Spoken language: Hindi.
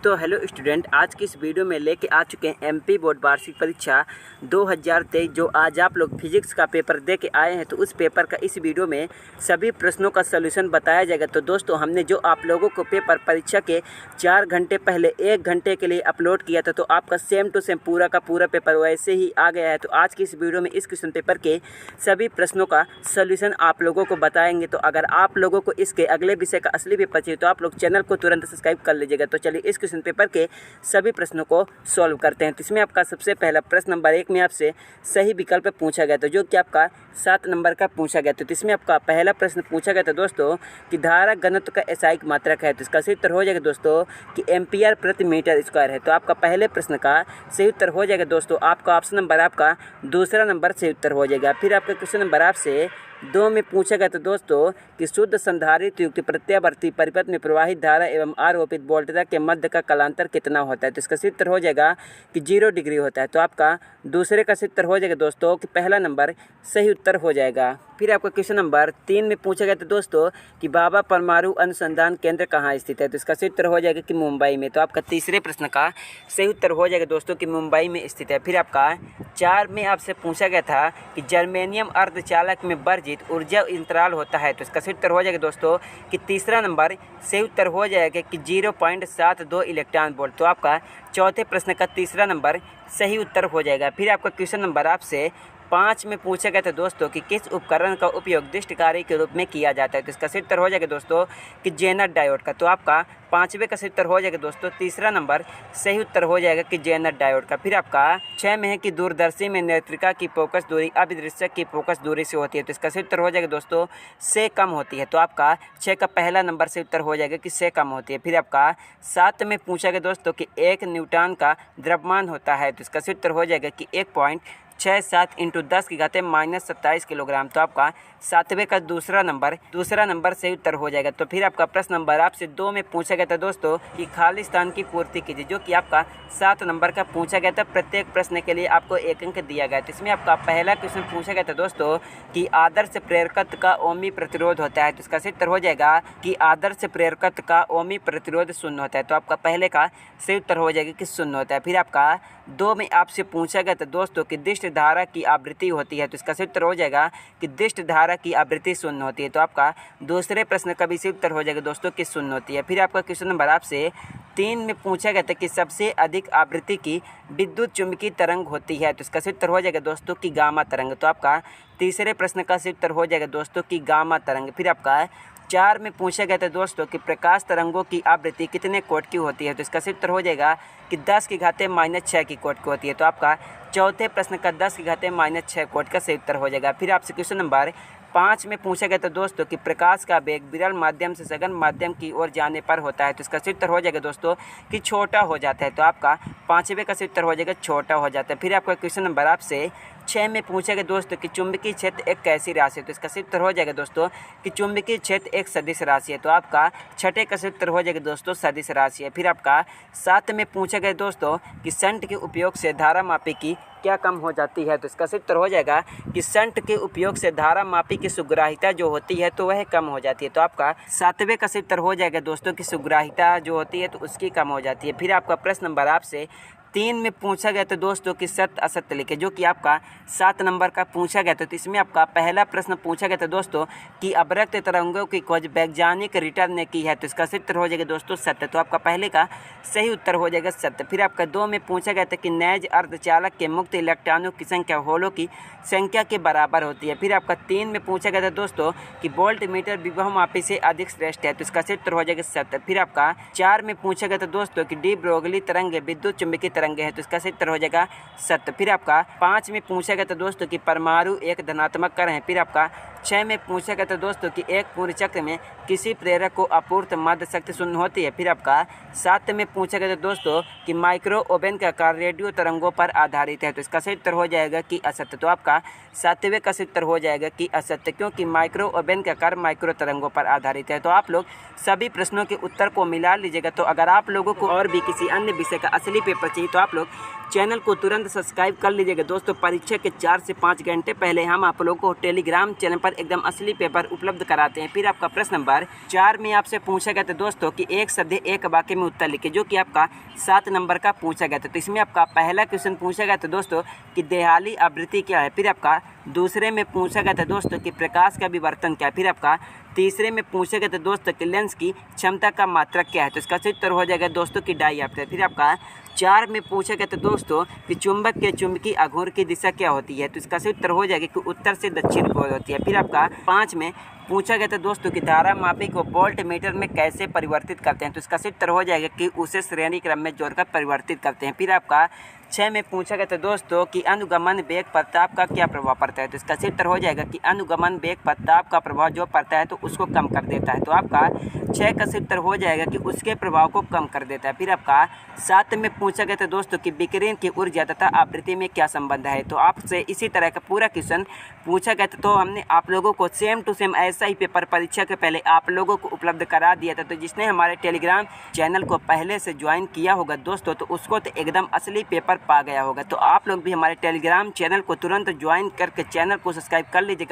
तो हेलो स्टूडेंट, आज की इस वीडियो में लेके आ चुके हैं एमपी बोर्ड वार्षिक परीक्षा 2023। जो आज आप लोग फिजिक्स का पेपर दे के आए हैं, तो उस पेपर का इस वीडियो में सभी प्रश्नों का सलूशन बताया जाएगा। तो दोस्तों, हमने जो आप लोगों को पेपर परीक्षा के 4 घंटे पहले 1 घंटे के लिए अपलोड किया था, तो आपका सेम टू सेम पूरा का पूरा पेपर वैसे ही आ गया है। तो आज की इस वीडियो में इस क्वेश्चन पेपर के सभी प्रश्नों का सलूशन आप लोगों को बताएंगे। तो अगर आप लोगों को इसके अगले विषय का असली पेपर चाहिए, तो आप लोग चैनल को तुरंत सब्सक्राइब कर लीजिएगा। तो चलिए इस क्वेश्चन पेपर के सभी प्रश्नों को सॉल्व करते हैं। तो इसमें आपका सबसे पहला प्रश्न नंबर 1 में आपसे सही विकल्प पूछा गया था, जो कि आपका 7 नंबर का पूछा गया था। तो इसमें आपका पहला प्रश्न पूछा गया था दोस्तों कि धारा घनत्व का एसआई मात्रक है। तो इसका सही उत्तर हो जाएगा दोस्तों कि एम्पियर प्रति मीटर स्क्वायर है। तो आपका पहले प्रश्न का सही उत्तर हो जाएगा दोस्तों, आपका ऑप्शन नंबर आपका दूसरा नंबर सही उत्तर हो जाएगा। फिर आपका क्वेश्चन नंबर आपसे 2 में पूछा गया था दोस्तों कि शुद्ध संधारित्र युक्त प्रत्यावर्ती परिपथ में प्रवाहित धारा एवं आरोपित वोल्टेज के मध्य का कालांतर कितना होता है। तो इसका सही उत्तर हो जाएगा कि 0 डिग्री होता है। तो आपका दूसरे का सही उत्तर हो जाएगा दोस्तों कि पहला नंबर सही उत्तर हो जाएगा। फिर आपका क्वेश्चन नंबर 3 में पूछा गया था दोस्तों कि बाबा परमाणु अनुसंधान केंद्र कहाँ स्थित है। तो इसका सही उत्तर हो जाएगा कि मुंबई में। तो आपका तीसरे प्रश्न का सही उत्तर हो जाएगा दोस्तों कि मुंबई में स्थित है। फिर आपका 4 में आपसे पूछा गया था कि जर्मेनियम अर्धचालक में वर्जित ऊर्जा अंतराल होता है। तो इसका सही उत्तर हो जाएगा दोस्तों कि तीसरा नंबर सही उत्तर हो जाएगा कि 0.72 इलेक्ट्रॉन वोल्ट। तो आपका चौथे प्रश्न का तीसरा नंबर सही उत्तर हो जाएगा। फिर आपका क्वेश्चन नंबर आपसे 5 में पूछा गया था दोस्तों कि किस उपकरण का उपयोग दृष्टि कार्य के रूप में किया जाता है। तो इसका सही उत्तर हो जाएगा दोस्तों कि जेनर डायोड का। तो आपका 5वें का सही उत्तर हो जाएगा दोस्तों तीसरा नंबर सही उत्तर हो जाएगा कि जेनर डायोड का। फिर आपका 6 में है कि दूरदर्शी में नेत्रिका की फोकस दूरी अभिदृश्यक की फोकस दूरी से होती है। तो इसका सही उत्तर हो जाएगा दोस्तों से कम होती है। तो आपका 6 का पहला नंबर सही उत्तर हो जाएगा कि से कम होती है। फिर आपका 7 में पूछा गया दोस्तों कि 1 न्यूटन का द्रव्यमान होता है। तो इसका सही उत्तर हो जाएगा कि 1.67 × 10⁻⁻27 किलोग्राम। तो आपका 7वें का दूसरा नंबर सही उत्तर हो जाएगा। तो फिर आपका प्रश्न नंबर आपसे 2 में पूछा गया था दोस्तों कि खाली स्थान की पूर्ति कीजिए, जो कि आपका 7 नंबर का पूछा गया था। प्रत्येक प्रश्न के लिए आपको 1 अंक दिया गया। तो इसमें आपका पहला क्वेश्चन पूछा गया था दोस्तों कि आदर्श प्रेरकत्व का ओमी प्रतिरोध होता है। तो इसका सही उत्तर हो जाएगा कि आदर्श प्रेरकत्व का ओमी प्रतिरोध 0 होता है। तो आपका पहले का सही उत्तर हो जाएगा कि 0 होता है। फिर आपका 2 में आपसे पूछा गया था दोस्तों कि दृष्टि धारा की आवृत्ति होती है। तो इसका सही उत्तर हो जाएगा कि दृष्टि धारा की आवृत्ति 0 होती है। तो आपका दूसरे प्रश्न का भी सही उत्तर हो जाएगा दोस्तों कि 0 होती है। फिर आपका क्वेश्चन नंबर आपसे 3 में पूछा गया था कि सबसे अधिक आवृत्ति की विद्युत चुम्बकीय तरंग होती है। तो इसका सही उत्तर हो जाएगा दोस्तों कि गामा तरंग। तो आपका तीसरे प्रश्न का सही उत्तर हो जाएगा दोस्तों कि गामा तरंग। फिर आपका 4 में पूछा गया था दोस्तों कि प्रकाश तरंगों की आवृत्ति कितने कोट की होती है। तो इसका सही उत्तर हो जाएगा कि 10⁻⁻6 की कोट की होती है। तो आपका चौथे प्रश्न का 10⁻⁻6 कोट का सही उत्तर हो जाएगा। फिर आपसे क्वेश्चन नंबर 5 में पूछा गया था दोस्तों कि प्रकाश का वेग विरल माध्यम से सघन माध्यम की ओर जाने पर होता है। तो इसका सही उत्तर हो जाएगा दोस्तों कि छोटा हो जाता है। तो आपका 5वें का सही उत्तर हो जाएगा छोटा हो जाता है। फिर आपका क्वेश्चन नंबर आपसे 6 में पूछा गया दोस्तों कि चुंबकीय क्षेत्र एक कैसी राशि है। तो इसका सही उत्तर हो जाएगा दोस्तों कि चुंबकीय क्षेत्र एक सदिश राशि है। तो आपका 6ठे का सही उत्तर हो जाएगा दोस्तों सदिश राशि है। फिर आपका 7 में पूछा गया दोस्तों कि शंट के उपयोग से धारा मापी की क्या कम हो जाती है। तो इसका सही उत्तर हो जाएगा कि शंट के उपयोग से धारा मापी की सुग्राहिता जो होती है तो वह कम हो जाती है। तो आपका 7वें का सही उत्तर हो जाएगा दोस्तों कि सुग्राहिता जो होती है तो उसकी कम हो जाती है। फिर आपका प्रश्न नंबर आपसे 3 में पूछा गया था दोस्तों कि सत्य असत्य लिखे, जो कि आपका 7 नंबर का पूछा गया था। तो इसमें आपका पहला प्रश्न पूछा गया था दोस्तों कि अवरक्त तरंगों की खोज वैज्ञानिक रिटर ने की है। तो इसका सही उत्तर हो जाएगा दोस्तों सत्य। तो आपका पहले का सही उत्तर हो जाएगा सत्य। फिर आपका 2 में पूछा गया था कि नैज अर्धचालक के मुक्त इलेक्ट्रॉनों की संख्या होलों की संख्या के बराबर होती है। फिर आपका 3 में पूछा गया था दोस्तों कि वोल्ट मीटर विभव मापी से अधिक श्रेष्ठ है। तो इसका सही उत्तर हो जाएगा सत्य। फिर आपका 4 में पूछा गया था दोस्तों कि डी ब्रोगली तरंग विद्युत चुंबकीय तरंगे हैं। तो इसका सही उत्तर हो जाएगा सत्य। फिर आपका 5 में पूछा गया था दोस्तों कि परमाणु एक धनात्मक कण है। फिर आपका 6 में पूछा गया था दोस्तों कि एक पूर्ण चक्र में किसी प्रेरक को आपूर्त माध्य शक्ति 0 होती है। फिर आपका 7 में पूछा गया था दोस्तों कि माइक्रो ओवेन का आकार रेडियो तरंगों पर आधारित है। तो इसका सही उत्तर हो जाएगा कि असत्य। तो आपका 7वें का सही उत्तर हो जाएगा कि असत्य, क्योंकि माइक्रो ओवेन का आकार माइक्रो तरंगों पर आधारित है। तो आप लोग सभी प्रश्नों के उत्तर को मिला लीजिएगा। तो अगर आप लोगों को और भी किसी अन्य विषय का असली पेपर चाहिए तो आप लोग चैनल को तुरंत सब्सक्राइब कर लीजिएगा दोस्तों। परीक्षा के 4 से 5 घंटे पहले हम आप लोगों को टेलीग्राम चैनल पर एकदम असली पेपर उपलब्ध कराते हैं। फिर आपका प्रश्न नंबर 4 में आपसे पूछा गया था दोस्तों कि एक शब्द एक वाक्य में उत्तर लिखे, जो कि आपका 7 नंबर का पूछा गया था। तो इसमें आपका पहला क्वेश्चन पूछा गया था दोस्तों कि देहाली आवृत्ति क्या है। फिर आपका दूसरे में पूछा गया था दोस्तों कि प्रकाश का विवर्तन क्या है। फिर आपका तीसरे में पूछा गया था दोस्तों कि लेंस की क्षमता का मात्रक क्या है। तो इसका सही उत्तर हो जाएगा दोस्तों कि डायऑप्टर। फिर आपका 4 में पूछा गया था दोस्तों कि चुंबक के चुंबकीय आघूर्ण की दिशा क्या होती है। तो इसका सही उत्तर हो जाएगा कि उत्तर से दक्षिण की ओर होती है। फिर आपका 5 में पूछा गया था दोस्तों कि धारा मापी को वोल्ट मीटर में कैसे परिवर्तित करते हैं। तो इसका सही उत्तर हो जाएगा कि उसे श्रेणी क्रम में जोड़कर परिवर्तित करते हैं। फिर आपका 6 में पूछा गया था दोस्तों कि अनुगमन वेग पर ताप का क्या प्रभाव पड़ता है। तो इसका सही उत्तर हो जाएगा कि अनुगमन वेग पर ताप का प्रभाव जो पड़ता है तो उसको कम कर देता है। तो आपका 6 का सही उत्तर हो जाएगा कि उसके प्रभाव को कम कर देता है। फिर आपका 7 में पूछा गया था दोस्तों कि विकिरण की ऊर्जा तथा आवृत्ति में क्या संबंध है। तो आपसे इसी तरह का पूरा क्वेश्चन पूछा गया था, तो हमने आप लोगों को सेम टू सेम ऐसा ही पेपर परीक्षा के पहले आप लोगों को उपलब्ध करा दिया था। तो जिसने हमारे टेलीग्राम चैनल को पहले से ज्वाइन किया होगा दोस्तों, तो उसको तो एकदम असली पेपर पा गया होगा। तो आप लोग भी हमारे टेलीग्राम चैनल को तुरंत ज्वाइन करके चैनल को सब्सक्राइब कर लीजिएगा।